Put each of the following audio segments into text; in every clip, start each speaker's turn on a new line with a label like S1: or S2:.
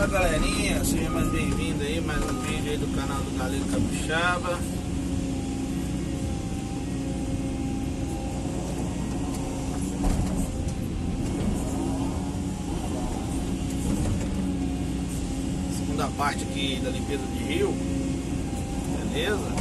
S1: Fala galerinha, seja mais bem-vindo aí, mais um vídeo aí do canal do Galego Capixaba. Segunda parte aqui da limpeza de rio, beleza?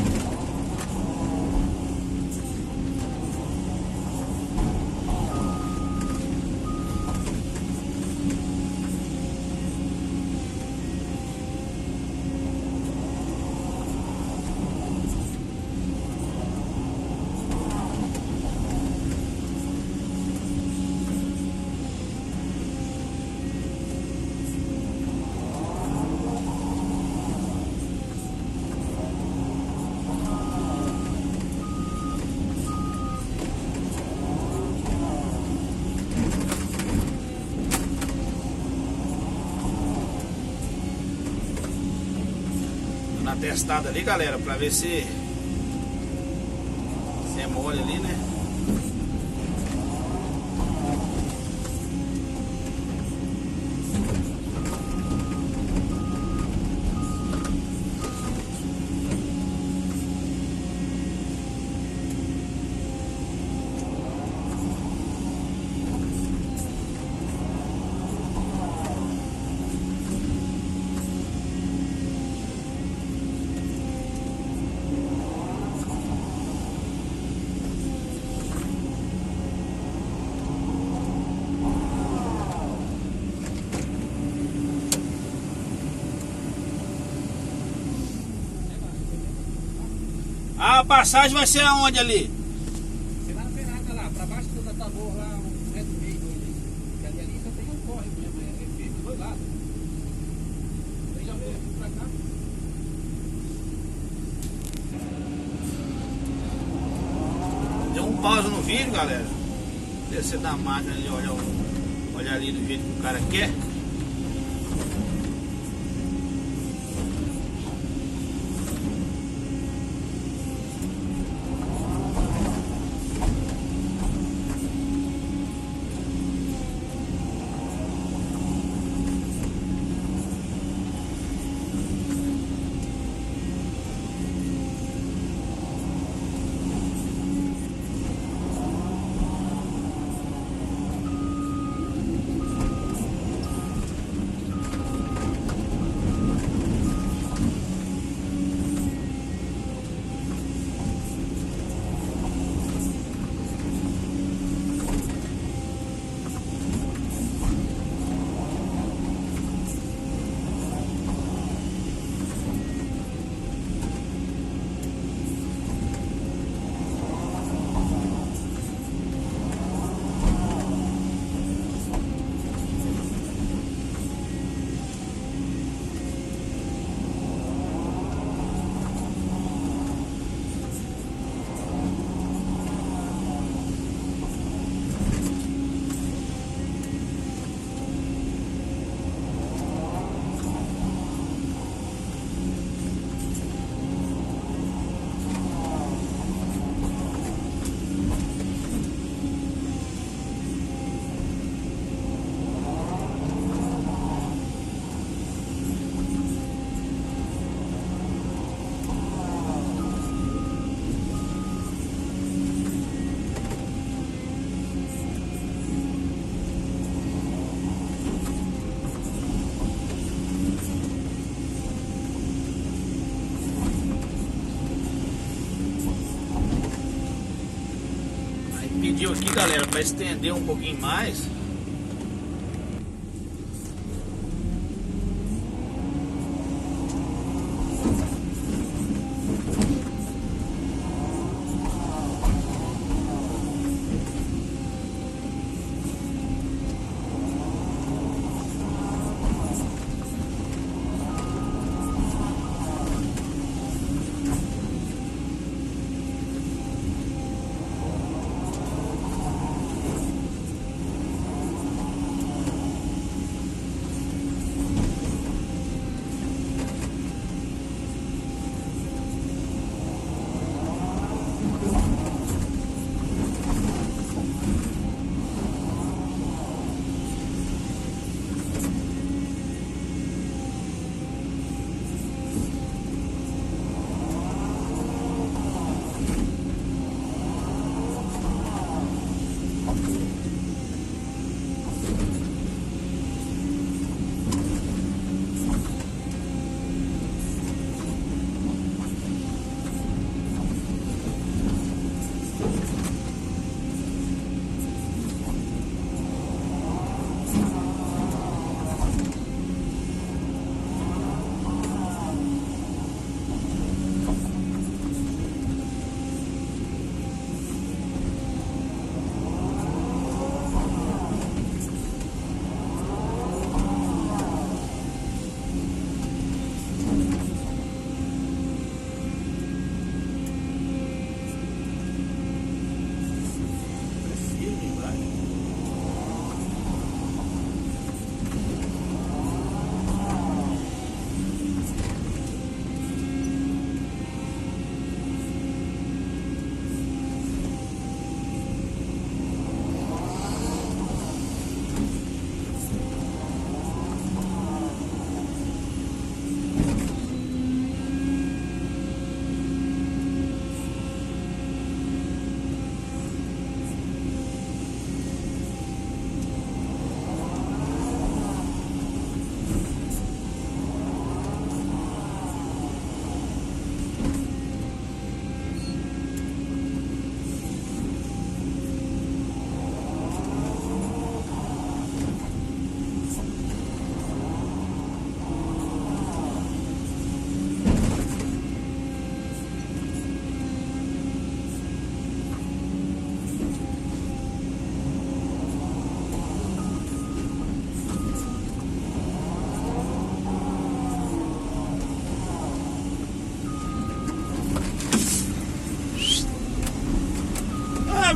S1: Na testada ali, galera, pra ver se é mole ali, né? A passagem vai ser aonde ali?
S2: Você vai na Ferrada lá, pra baixo do Tambor lá, 1,5 metro ali. Que ali só tem um córrego, né? É feito dos dois lados. Você já veio aqui pra cá?
S1: Deu um pause no vídeo, galera. Descer da máquina ali, olha ali do jeito que o cara quer. Pediu aqui, galera, para estender um pouquinho mais.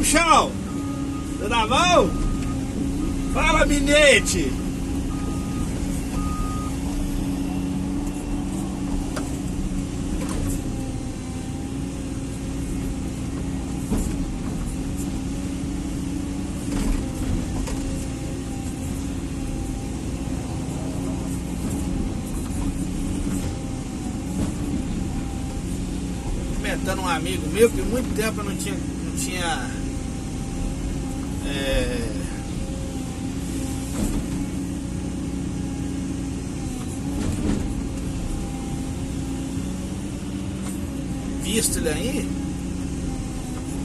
S1: bichão? Tudo na mão? Fala, Minete! Comentando um amigo meu que muito tempo eu não tinha visto ele aí.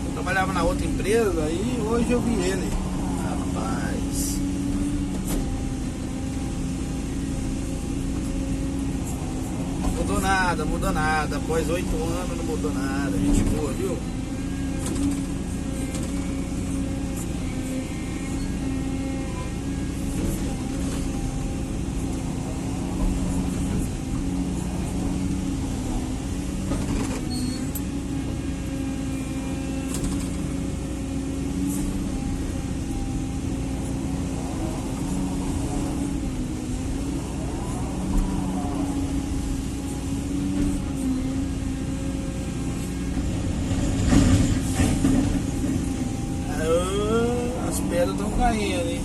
S1: Eu trabalhava na outra empresa aí, hoje eu vi ele. Rapaz, mudou nada. Após 8 anos não mudou nada. Gente boa, viu? As pedras estão caindo, hein?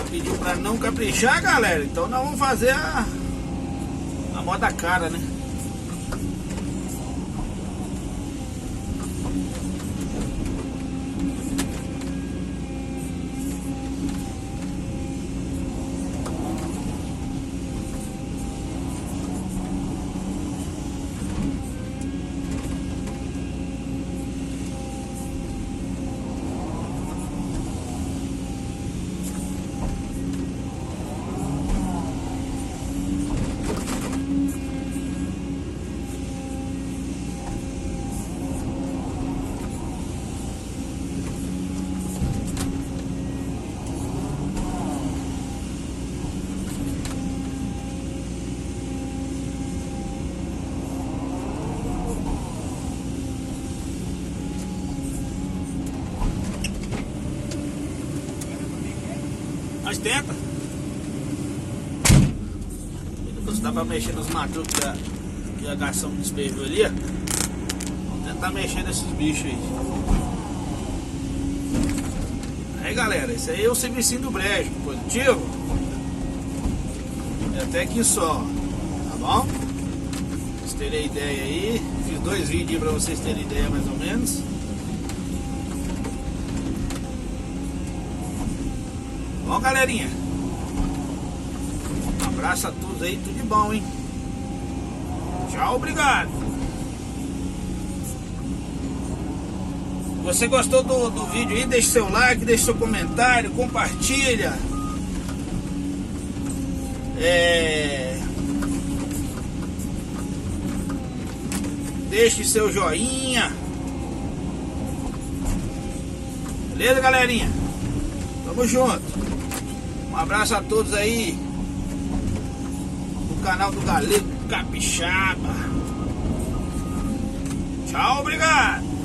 S1: Pediu pra não caprichar, galera. Então nós vamos fazer a moda cara, né? Nós tenta. Você dá pra mexer nos matutos que a garção despejou ali, ó. Vamos tentar mexer nesses bichos aí. Aí, galera, esse aí é o servicinho do brejo positivo. É até aqui só, tá bom? Vocês terem ideia aí. Fiz 2 vídeos pra vocês terem ideia mais ou menos. Bom, galerinha, um abraço a todos aí, tudo de bom, hein? Tchau, obrigado. Se você gostou do vídeo aí, deixe seu like, deixe seu comentário, compartilha. Deixe seu joinha. Beleza, galerinha? Tamo junto. Um abraço a todos aí no canal do Galego Capixaba. Tchau, obrigado.